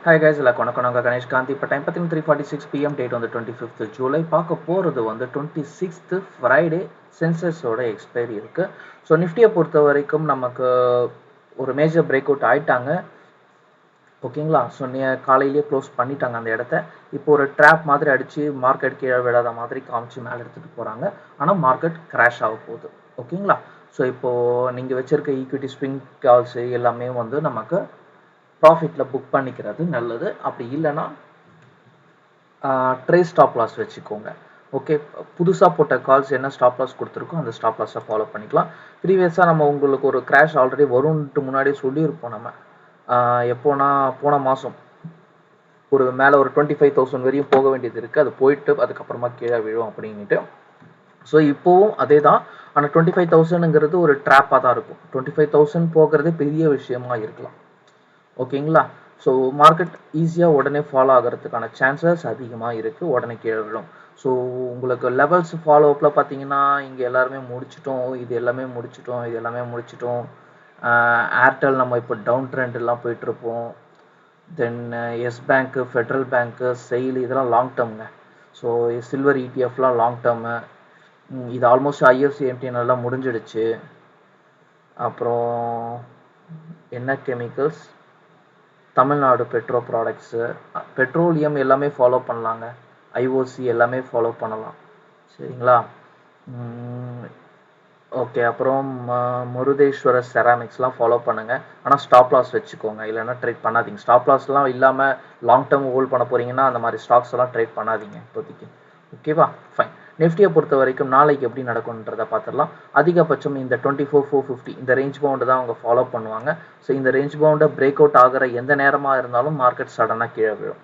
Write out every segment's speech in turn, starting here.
Hi guys, எல்லாம் கொணக்கணங்க கணேஷ் காந்தி. இப்போ time பார்த்தீங்கன்னா 3:46 PM, டேட் வந்து 25th ஜூலை. பார்க்க போகிறது வந்து 26th ஃப்ரைடே. சென்சஸோட எக்ஸ்பைரி இருக்குது. ஸோ நிஃப்டியை பொறுத்த வரைக்கும் நமக்கு ஒரு மேஜர் பிரேக் அவுட் ஆகிட்டாங்க. ஓகேங்களா? ஸோ காலையிலேயே க்ளோஸ் பண்ணிட்டாங்க அந்த இடத்த. இப்போ ஒரு ட்ராப் மாதிரி அடித்து மார்க்கெட் கீழே விடாத மாதிரி காமிச்சு மேலே எடுத்துகிட்டு போகிறாங்க. ஆனால் மார்க்கெட் கிராஷ் ஆக போகுது. ஓகேங்களா? ஸோ இப்போது நீங்கள் வச்சுருக்க ஈக்விட்டி ஸ்விங் கால்ஸு எல்லாமே வந்து நமக்கு ப்ராஃபிட்டில் புக் பண்ணிக்கிறது நல்லது. அப்படி இல்லைன்னா ட்ரே ஸ்டாப் லாஸ் வச்சுக்கோங்க. ஓகே, புதுசாக போட்ட கால்ஸ் என்ன ஸ்டாப் லாஸ் கொடுத்துருக்கோ அந்த ஸ்டாப் லாஸை ஃபாலோ பண்ணிக்கலாம். ப்ரீவியஸாக நம்ம உங்களுக்கு ஒரு கிராஷ் ஆல்ரெடி வரும்ன்ட்டு முன்னாடியே சொல்லியிருப்போம். நம்ம எப்போனா போன மாதம் ஒரு மேலே ஒரு 25,000 வரையும் போக வேண்டியது இருக்குது. அது போயிட்டு அதுக்கப்புறமா கீழே விழும் அப்படின்ட்டு. ஸோ இப்போவும் அதே தான். ஆனால் 25,000ங்கிறது ஒரு ட்ராப்பாக தான் இருக்கும். 25,000 போகிறதே பெரிய விஷயமா இருக்கலாம். ஓகேங்களா? ஸோ மார்க்கெட் ஈஸியாக உடனே ஃபாலோ ஆகிறதுக்கான சான்சஸ் அதிகமாக இருக்குது. உடனே கீழே விழும். ஸோ உங்களுக்கு லெவல்ஸ் ஃபாலோ அப்பில் பார்த்தீங்கன்னா இங்கே எல்லாருமே முடிச்சிட்டோம், இது எல்லாமே முடிச்சிட்டோம். ஏர்டெல் நம்ம இப்போ டவுன் ட்ரெண்ட்லாம் போயிட்டுருப்போம். Then yes bank, federal bank, SAIL இதெல்லாம் லாங் டேர்முங்க. ஸோ சில்வர் இடிஎஃப்லாம் லாங் டேர்மு. இது ஆல்மோஸ்ட் IFCMTN எல்லாம் முடிஞ்சிடுச்சு. அப்புறம் என்ன chemicals, Tamil Nadu petro products, petroleum எல்லாமே ஃபாலோ பண்ணலாங்க. IOC எல்லாமே ஃபாலோ பண்ணலாம். சரிங்களா? ஓகே, அப்புறம் முருதேஸ்வர செராமிக்ஸ்லாம் ஃபாலோ பண்ணுங்கள். ஆனால் ஸ்டாப் லாஸ் வச்சுக்கோங்க, இல்லைன்னா ட்ரேட் பண்ணாதீங்க. ஸ்டாப் லாஸ்லாம் இல்லாமல் லாங் டேர்ம் ஹோல்ட் பண்ண போகிறீங்கன்னா அந்த மாதிரி ஸ்டாக்ஸ் எல்லாம் ட்ரேட் பண்ணாதீங்க இப்போதைக்கு. ஓகேவா? ஃபைன். நிஃப்டியை பொறுத்த வரைக்கும் நாளைக்கு எப்படி நடக்கும்ன்றதை பார்த்துடலாம். அதிகபட்சம் இந்த 24,450 இந்த ரேஞ்ச் பவுண்டு தான் அவங்க ஃபாலோ பண்ணுவாங்க. ஸோ இந்த ரேஞ்ச் பவுண்டை பிரேக் அவுட் ஆகிற எந்த நேரமாக இருந்தாலும் மார்க்கெட் சடனாக கீழே விழும்.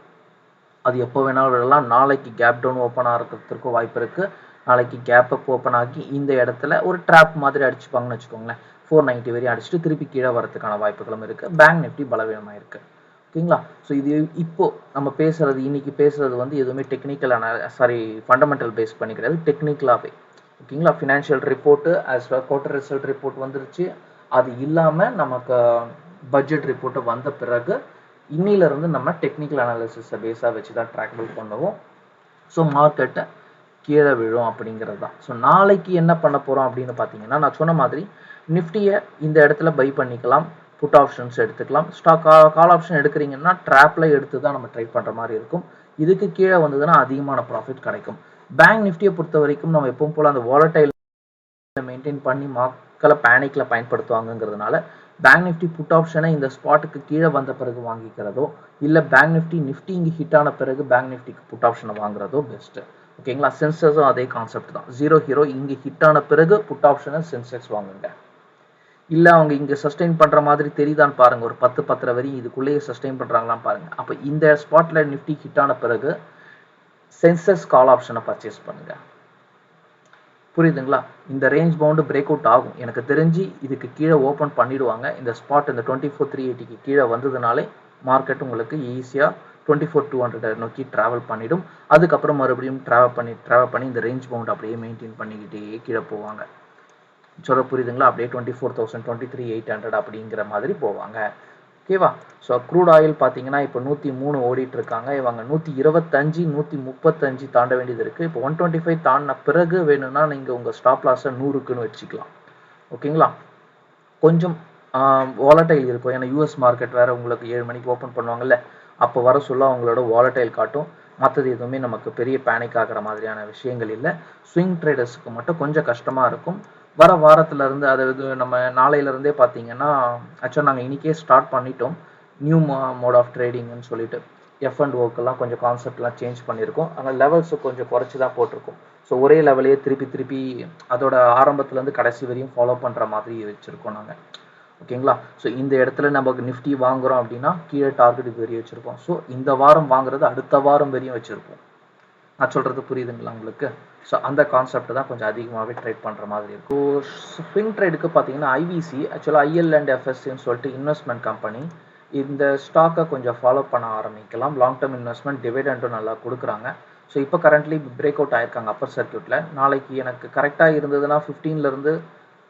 அது எப்போ வேணாலும் விடலாம். நாளைக்கு கேப் டவுன் ஓப்பன் ஆகிறதுக்கும் வாய்ப்பு இருக்குது. நாளைக்கு கேப் அப் ஓப்பன் ஆகி இந்த இடத்துல ஒரு ட்ராப் மாதிரி அடிச்சுப்பாங்கன்னு வச்சுக்கோங்களேன். 490 வரையும் அடிச்சுட்டு திருப்பி கீழே வரதுக்கான வாய்ப்புகளும் இருக்குது. பேங்க் நிஃப்டி பலவீனமாக இருக்குது. ஓகேங்களா? ஸோ இது இப்போ நம்ம பேசுறது, இன்னைக்கு பேசுறது வந்து எதுவுமே ஃபண்டமெண்டல் பேஸ் பண்ணி கிடையாது, டெக்னிக்கலாகவே. ஓகேங்களா? Financial report as well quarter result report வந்துருச்சு. அது இல்லாமல் நமக்கு பட்ஜெட் ரிப்போர்ட்டு வந்த பிறகு இன்னிலிருந்து நம்ம டெக்னிக்கல் அனாலிசிஸை பேஸாக வச்சு தான் ட்ராக்பிள் பண்ணுவோம். ஸோ மார்க்கெட்டை கீழே விழும் அப்படிங்கிறது தான். ஸோ நாளைக்கு என்ன பண்ண போகிறோம் அப்படின்னு பார்த்தீங்கன்னா, நான் சொன்ன மாதிரி நிஃப்டியை இந்த இடத்துல பை பண்ணிக்கலாம். புட் ஆப்ஷன்ஸ் எடுத்துக்கலாம். கால் ஆப்ஷன் எடுக்கிறீங்கன்னா ட்ராப்பில் எடுத்து தான் நம்ம ட்ரேட் பண்ணுற மாதிரி இருக்கும். இதுக்கு கீழே வந்ததுன்னா அதிகமான ப்ராஃபிட் கிடைக்கும். பேங்க் நிஃப்டியை பொறுத்த வரைக்கும் நம்ம எப்பவும் போல் அந்த வாலடைல் மெயின்டைன் பண்ணி மக்களை பேனிக்கில் பயன்படுத்துவாங்கங்கிறதுனால பேங்க் நிஃப்டி புட் ஆப்ஷனை இந்த ஸ்பாட்டுக்கு கீழே வந்த பிறகு வாங்கிக்கிறதோ, இல்லை பேங்க் நிஃப்டி இங்கே ஹிட் ஆன பிறகு பேங்க் நிஃப்டிக்கு புட் ஆப்ஷனை வாங்குறதோ பெஸ்ட்டு. ஓகேங்களா? சென்செக்ஸும் அதே கான்செப்ட் தான். ஜீரோ ஹீரோ இங்கே ஹிட் ஆன பிறகு புட் ஆப்ஷனை சென்செக்ஸ் வாங்குங்க. இல்லை அவங்க இங்கே சஸ்டெயின் பண்ணுற மாதிரி தெரியுதான்னு பாருங்கள். ஒரு 10-10 வரையும் இதுக்குள்ளேயே சஸ்டெயின் பண்ணுறாங்களான்னு பாருங்கள். அப்போ இந்த ஸ்பாட்டில் நிஃப்டி ஹிட் ஆன பிறகு சென்செக்ஸ் கால் ஆப்ஷனை பர்ச்சேஸ் பண்ணுங்கள். புரியுதுங்களா? இந்த ரேஞ்ச் பவுண்டு பிரேக் அவுட் ஆகும். எனக்கு தெரிஞ்சு இதுக்கு கீழே ஓப்பன் பண்ணிடுவாங்க. இந்த ஸ்பாட் இந்த 24,380க்கு கீழே வந்ததுனாலே மார்க்கெட் உங்களுக்கு ஈஸியாக 24,200 நோக்கி ட்ராவல் பண்ணிடும். அதுக்கப்புறம் மறுபடியும் ட்ராவல் பண்ணி இந்த ரேஞ்ச் பவுண்ட் அப்படியே மெயின்டைன் பண்ணிக்கிட்டே கீழே போவாங்க. சொல்ல புரியுதுங்களா? அப்படியே 24,000 23,800 அப்படிங்கிற மாதிரி போவாங்க. ஓகேவா? ஸோ க்ரூட் ஆயில் பார்த்தீங்கன்னா இப்போ 103 ஓடிட்டு இருக்காங்க. இவங்க 125 135 தாண்ட வேண்டியது இருக்குது. இப்போ 125 தாண்டின பிறகு வேணும்னா நீங்கள் உங்கள் ஸ்டாப் லாஸை 100க்குன்னு வச்சுக்கலாம். ஓகேங்களா? கொஞ்சம் வாலடைல் இருக்கும். ஏன்னா யூஎஸ் மார்க்கெட் வேறு உங்களுக்கு 7 மணிக்கு ஓப்பன் பண்ணுவாங்கல்ல, அப்போ வர சொல்ல அவங்களோட வாலடைல் காட்டும். மற்றது எதுவுமே நமக்கு பெரிய பேனிக் ஆகிற மாதிரியான விஷயங்கள் இல்லை. ஸ்விங் ட்ரேடர்ஸுக்கு மட்டும் கொஞ்சம் கஷ்டமாக இருக்கும். வர வாரத்துலேருந்து, அதாவது நம்ம நாளையிலேருந்தே பார்த்தீங்கன்னா, ஆக்சுவலாக நாங்கள் இன்றைக்கே ஸ்டார்ட் பண்ணிட்டோம் நியூ மோட் ஆஃப் ட்ரேடிங்னு சொல்லிட்டு. F&Oக்கெல்லாம் கொஞ்சம் கான்செப்ட்லாம் சேஞ்ச் பண்ணியிருக்கோம். ஆனால் லெவல்ஸு கொஞ்சம் குறைச்சி தான் போட்டிருக்கோம். ஸோ ஒரே லெவலையே திருப்பி அதோட ஆரம்பத்துலேருந்து கடைசி வரையும் ஃபாலோ பண்ணுற மாதிரி வச்சுருக்கோம் நாங்கள். ஓகேங்களா? ஸோ இந்த இடத்துல நமக்கு நிஃப்டி வாங்குகிறோம் அப்படின்னா கீழே டார்கெட் இது வரையும் வச்சுருப்போம். ஸோ இந்த வாரம் வாங்குறது அடுத்த வாரம் வரையும் வச்சுருப்போம். நான் சொல்கிறது புரியுதுங்களா உங்களுக்கு? ஸோ அந்த கான்செப்ட் தான் கொஞ்சம் அதிகமாகவே ட்ரேட் பண்ணுற மாதிரி இருக்கும். ஸ்விங் ட்ரேடுக்கு பார்த்தீங்கன்னா IVC, ஆக்சுவலாக IL&FSன்னு சொல்லிட்டு இன்வெஸ்ட்மெண்ட் கம்பெனி, இந்த ஸ்டாக்கை கொஞ்சம் ஃபாலோ பண்ண ஆரம்பிக்கலாம். லாங் டேர்ம் இன்வெஸ்ட்மெண்ட், டிவிடெண்டும் நல்லா கொடுக்குறாங்க. ஸோ இப்போ கரண்ட்லி பிரேக் அவுட் ஆயிருக்காங்க அப்பர் சர்க்கியூட்டில். நாளைக்கு எனக்கு கரெக்டாக இருந்ததுன்னா 15லேருந்து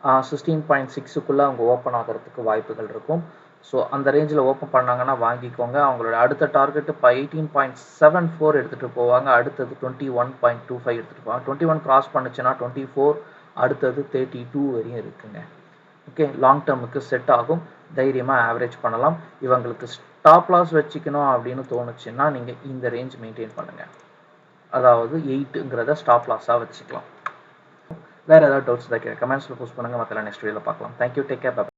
16.6க்குள்ளே அவங்க ஓப்பன் ஆகிறதுக்கு வாய்ப்புகள் இருக்கும். ஸோ அந்த ரேஞ்சில் ஓப்பன் பண்ணாங்கன்னா வாங்கிக்கோங்க. அவங்களோட அடுத்த டார்கெட் இப்போ 18.74 எடுத்துகிட்டு போவாங்க. அடுத்தது 21.25 எடுத்துகிட்டு போவாங்க. 21 கிராஸ் பண்ணுச்சுன்னா 24, அடுத்தது 32 வரையும் இருக்குங்க. ஓகே, லாங் டேர்முக்கு செட் ஆகும். தைரியமாக ஆவரேஜ் பண்ணலாம். இவங்களுக்கு ஸ்டாப் லாஸ் வச்சுக்கணும் அப்படின்னு தோணுச்சுன்னா நீங்கள் இந்த ரேஞ்ச் மெயின்டைன் பண்ணுங்கள். அதாவது 8ங்கிறத ஸ்டாப் லாஸாக வச்சுக்கலாம். வேறு ஏதாவது டவுட்ஸ் தான் கமெண்ட்ஸில் போஸ்ட் பண்ணுங்கள். மற்றெல்லாம் நெக்ஸ்ட் வீடியோவில் பார்க்கலாம். Thank you, take care.